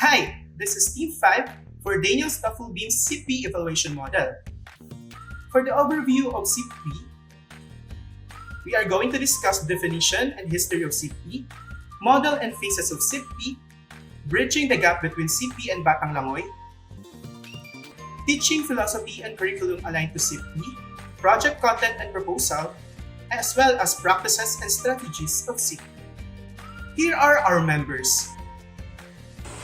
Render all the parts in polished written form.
Hi, this is Team 5 for Daniel Stufflebeam'S CIPP Evaluation Model. For the overview of CIPP, we are going to discuss the definition and history of CIPP, model and phases of CIPP, bridging the gap between CIPP and Batang Langoy, teaching philosophy and curriculum aligned to CIPP, project content and proposal, as well as practices and strategies of CIPP. Here are our members.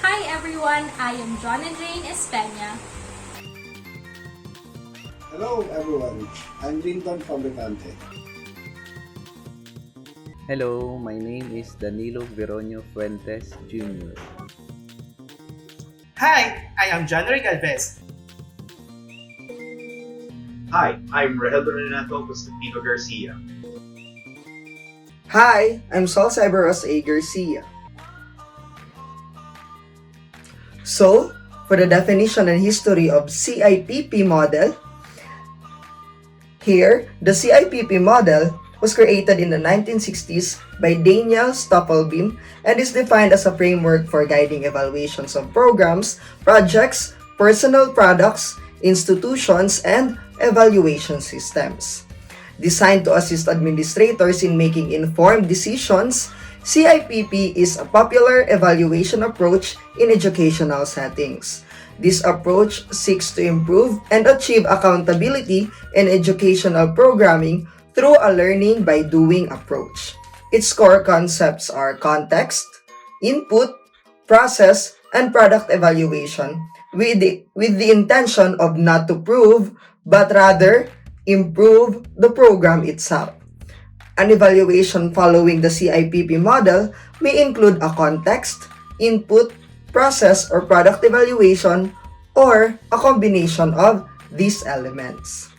Hi everyone, I am JONA ESPEña. Hello everyone, I'm LYNDON FABRICANTE. Hello, my name is DANILO FUENTES Jr. Hi, I am Galvez. Hi, I'm RENATO Constantino GARCIA. Hi, I'm A. Garcia. So, for the definition and history of CIPP model, here, the CIPP model was created in the 1960s by Daniel Stufflebeam and is defined as a framework for guiding evaluations of programs, projects, personal products, institutions, and evaluation systems. Designed to assist administrators in making informed decisions, CIPP is a popular evaluation approach in educational settings. This approach seeks to improve and achieve accountability in educational programming through a learning by doing approach. Its core concepts are context, input, process, and product evaluation with the intention of not to prove but rather improve the program itself. An evaluation following the CIPP model may include a context, input, process, or product evaluation, or a combination of these elements.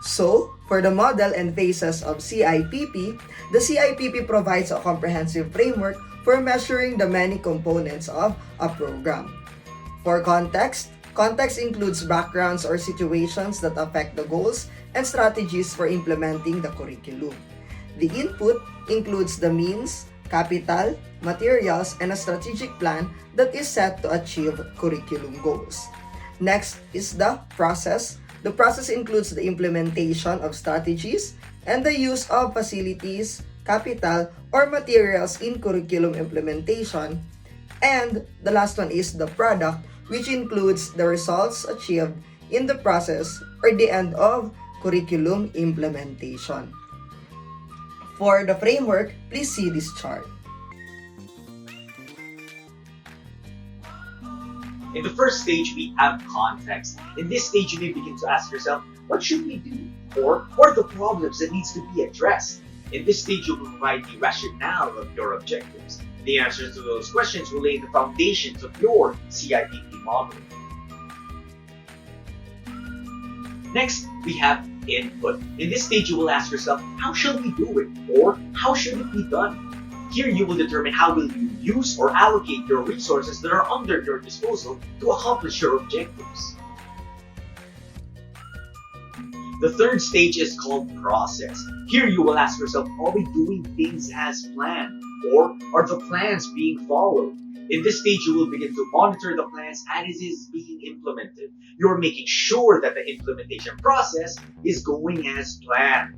So, for the model and phases of CIPP, the CIPP provides a comprehensive framework for measuring the many components of a program. For context includes backgrounds or situations that affect the goals and strategies for implementing the curriculum. The input includes the means, capital, materials, and a strategic plan that is set to achieve curriculum goals. Next is the process. The process includes the implementation of strategies and the use of facilities, capital, or materials in curriculum implementation. And the last one is the product, which includes the results achieved in the process or the end of curriculum implementation. For the framework, please see this chart. In the first stage, we have context. In this stage, you may begin to ask yourself, what should we do? Or what are the problems that needs to be addressed? In this stage, you'll provide the rationale of your objectives. The answers to those questions will lay the foundations of your CIPP model. Next, we have input. In this stage, you will ask yourself, how shall we do it? Or how should it be done? Here, you will determine how will you use or allocate your resources that are under your disposal to accomplish your objectives. The third stage is called process. Here, you will ask yourself, are we doing things as planned? Or are the plans being followed? In this stage, you will begin to monitor the plans as it is being implemented. You're making sure that the implementation process is going as planned.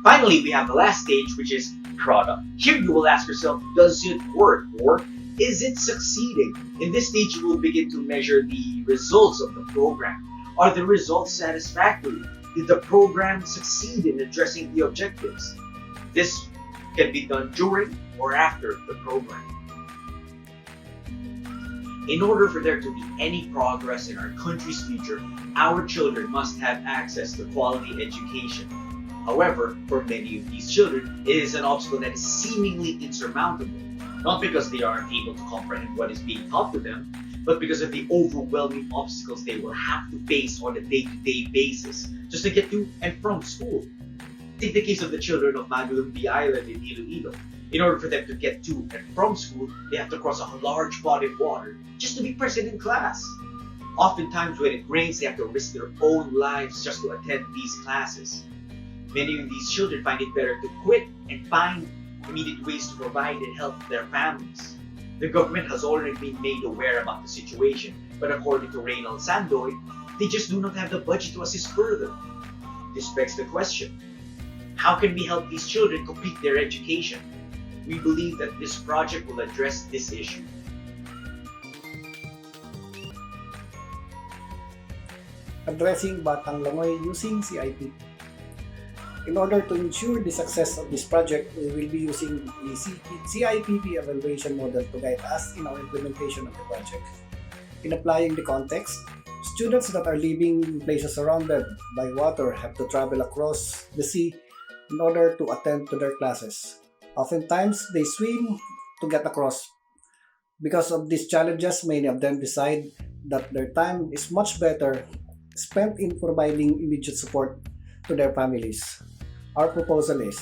Finally, we have the last stage, which is product. Here you will ask yourself, does it work or is it succeeding? In this stage, you will begin to measure the results of the program. Are the results satisfactory? Did the program succeed in addressing the objectives? This can be done during or after the program. In order for there to be any progress in our country's future, our children must have access to quality education. However, for many of these children, it is an obstacle that is seemingly insurmountable, not because they aren't able to comprehend what is being taught to them, but because of the overwhelming obstacles they will have to face on a day-to-day basis just to get to and from school. Take the case of the children of Magulumbi Island in Iloilo. In order for them to get to and from school, they have to cross a large body of water just to be present in class. Oftentimes when it rains, they have to risk their own lives just to attend these classes. Many of these children find it better to quit and find immediate ways to provide and help their families. The government has already been made aware about the situation, but according to Reynald Sandoy, they just do not have the budget to assist further. This begs the question, how can we help these children complete their education? We believe that this project will address this issue. Addressing Batang Langoy using CIPP. In order to ensure the success of this project, we will be using the CIPP evaluation model to guide us in our implementation of the project. In applying the context, students that are living in places surrounded by water have to travel across the sea in order to attend to their classes. Oftentimes, they swim to get across. Because of these challenges, many of them decide that their time is much better spent in providing immediate support to their families. Our proposal is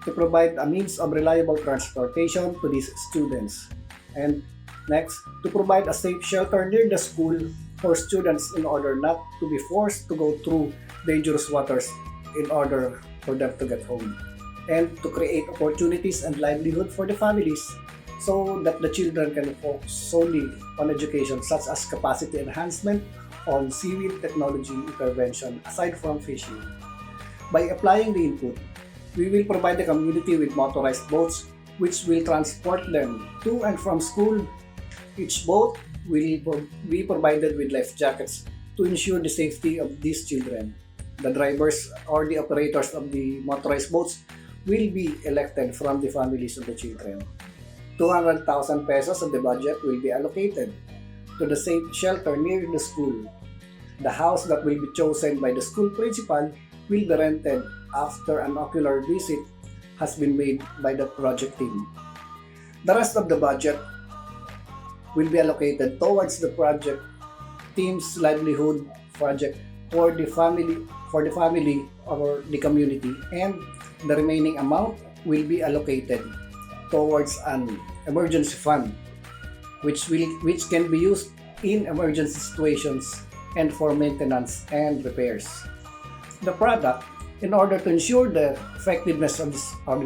to provide a means of reliable transportation to these students. And next, to provide a safe shelter near the school for students in order not to be forced to go through dangerous waters in order for them to get home. And to create opportunities and livelihood for the families so that the children can focus solely on education such as capacity enhancement on seaweed technology intervention aside from fishing. By applying the input, we will provide the community with motorized boats which will transport them to and from school. Each boat will be provided with life jackets to ensure the safety of these children. The drivers or the operators of the motorized boats will be elected from the families of the children. 200,000 pesos of the budget will be allocated to the safe shelter near the school. The house that will be chosen by the school principal will be rented after an ocular visit has been made by the project team. The rest of the budget will be allocated towards the project team's livelihood project for the family or the community, and the remaining amount will be allocated towards an emergency fund which can be used in emergency situations and for maintenance and repairs. The product, in order to ensure the effectiveness of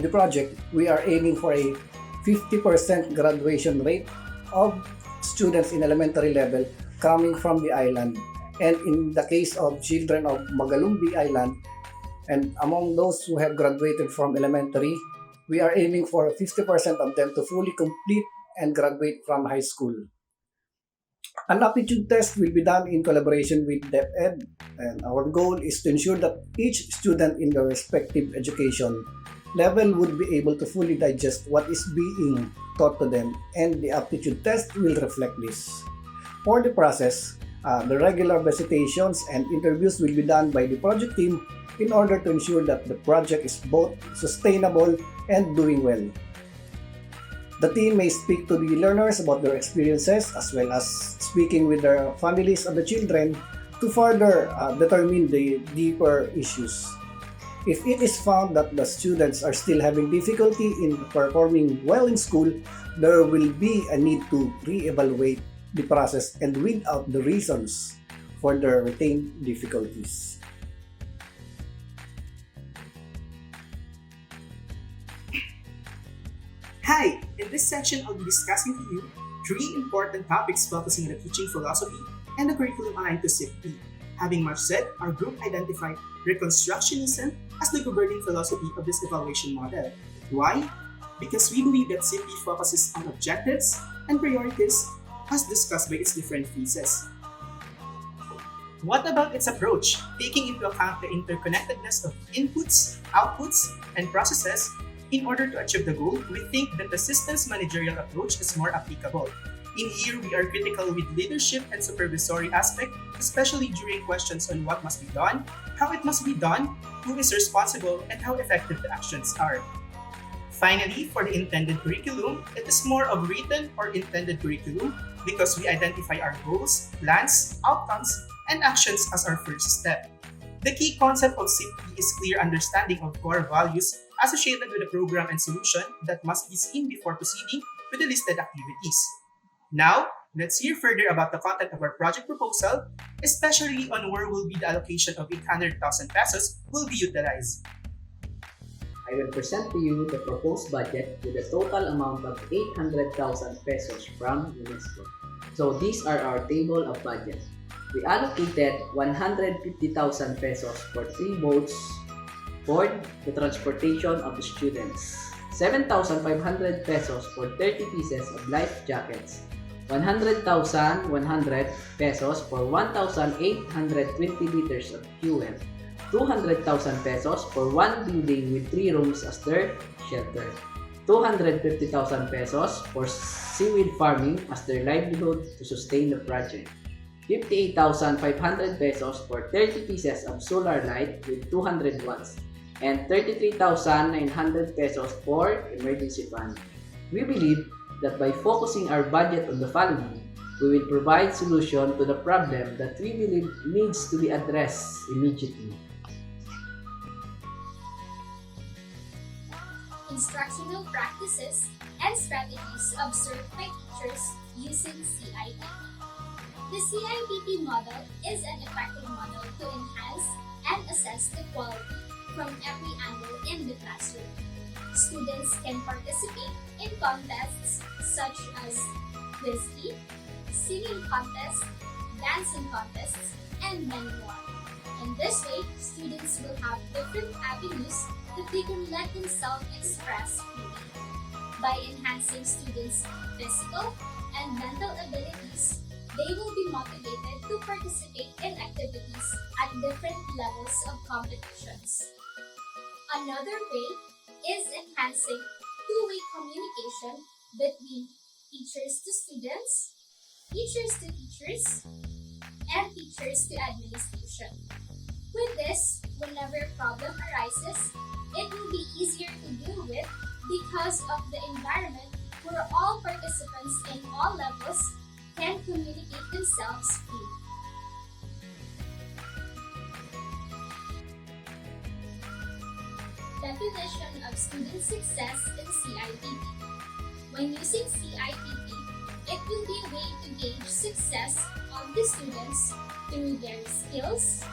the project, we are aiming for a 50% graduation rate of students in elementary level coming from the island. And in the case of children of Magalumbi Island, and among those who have graduated from elementary, we are aiming for 50% of them to fully complete and graduate from high school. An aptitude test will be done in collaboration with DepEd, and our goal is to ensure that each student in their respective education level would be able to fully digest what is being taught to them, and the aptitude test will reflect this. For the process, the regular visitations and interviews will be done by the project team in order to ensure that the project is both sustainable and doing well. The team may speak to the learners about their experiences as well as speaking with their families of the children to further determine the deeper issues. If it is found that the students are still having difficulty in performing well in school, there will be a need to re-evaluate the process and weed out the reasons for their retained difficulties. Hi! In this section, I'll be discussing to you 3 important topics focusing on the teaching philosophy and the curriculum aligned to CIPP. Having much said, our group identified Reconstructionism as the governing philosophy of this evaluation model. Why? Because we believe that CIPP focuses on objectives and priorities as discussed by its different phases. What about its approach? Taking into account the interconnectedness of inputs, outputs, and processes, in order to achieve the goal, we think that the systems managerial approach is more applicable. In here, we are critical with leadership and supervisory aspect, especially during questions on what must be done, how it must be done, who is responsible, and how effective the actions are. Finally, for the intended curriculum, it is more of written or intended curriculum because we identify our goals, plans, outcomes, and actions as our first step. The key concept of CIPP is clear understanding of core values associated with the program and solution that must be seen before proceeding with the listed activities. Now, let's hear further about the content of our project proposal, especially on where will be the allocation of 800,000 pesos will be utilized. I will present to you the proposed budget with a total amount of 800,000 pesos from UNESCO. So these are our table of budget. We allocated 150,000 pesos for 3 boats for the transportation of the students, 7,500 pesos for 30 pieces of life jackets, 100,100 pesos for 1,820 liters of fuel, 200,000 pesos for 1 building with 3 rooms as their shelter, 250,000 pesos for seaweed farming as their livelihood to sustain the project, 58,500 pesos for 30 pieces of solar light with 200 watts, and 33,900 pesos for emergency fund. We believe that by focusing our budget on the following, we will provide solution to the problem that we believe needs to be addressed immediately. Instructional practices and strategies observed by teachers using CIPP. The CIPP model is an effective model to enhance and assess the quality from every angle in the classroom. Students can participate in contests such as quiz bee, singing contests, dancing contests, and many more. In this way, students will have different avenues that they can let themselves express freely. By enhancing students' physical and mental abilities, they will be motivated to participate in activities at different levels of competitions. Another way is enhancing two-way communication between teachers to students, teachers to teachers, and teachers to administration. With this, whenever a problem arises, it will be easier to deal with because of the environment where all participants in all levels can communicate themselves freely. Definition of student success in CIPP. When using CIPP, it will be a way to gauge success of the students through their skills,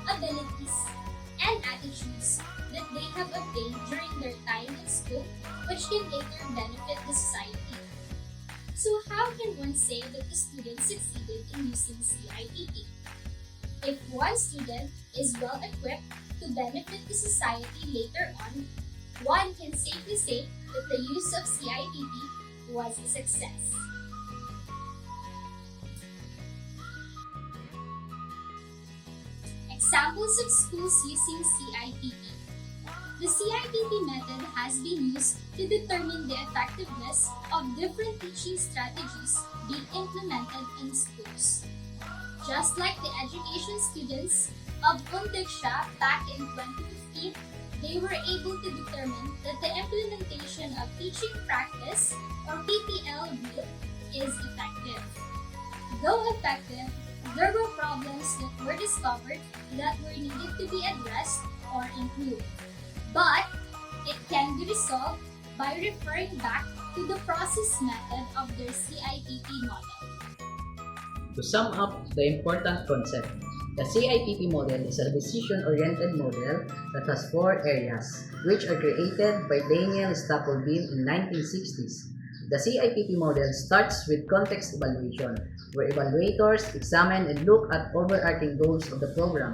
abilities, and attitudes that they have obtained during their time in school, which can later benefit the society. So how can one say that the student succeeded in using CIPP? If one student is well equipped to benefit the society later on, one can safely say that the use of CIPP was a success. Examples of schools using CIPP. The CIPP method has been used to determine the effectiveness of different teaching strategies being implemented in schools. Just like the education students of Undeksha back in 2015, they were able to determine that the implementation of teaching practice or PPL rule is effective. Though effective, there were problems that were discovered that were needed to be addressed or improved. But it can be resolved by referring back to the process method of their CIPP model. To sum up the important concept, the CIPP model is a decision-oriented model that has 4 areas, which are created by Daniel Stufflebeam in 1960s. The CIPP model starts with context evaluation, where evaluators examine and look at overarching goals of the program.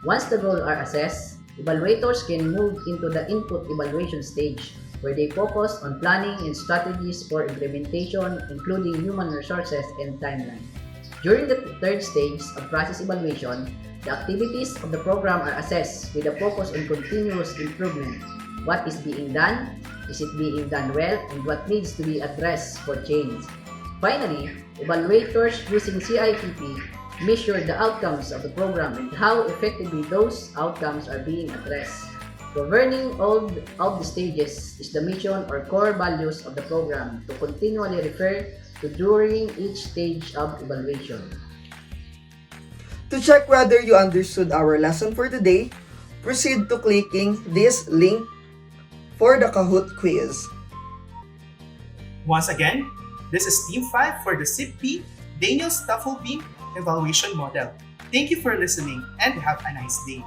Once the goals are assessed, evaluators can move into the input evaluation stage, where they focus on planning and strategies for implementation, including human resources and timeline. During the 3rd stage of process evaluation, the activities of the program are assessed with a focus on continuous improvement. What is being done? Is it being done well? And what needs to be addressed for change? Finally, evaluators using CIPP measure the outcomes of the program and how effectively those outcomes are being addressed. Governing all the stages is the mission or core values of the program to continually refer to during each stage of evaluation. To check whether you understood our lesson for today, proceed to clicking this link for the Kahoot quiz. Once again, this is Team 5 for the CIPP Daniel Stufflebeam Evaluation Model. Thank you for listening and have a nice day.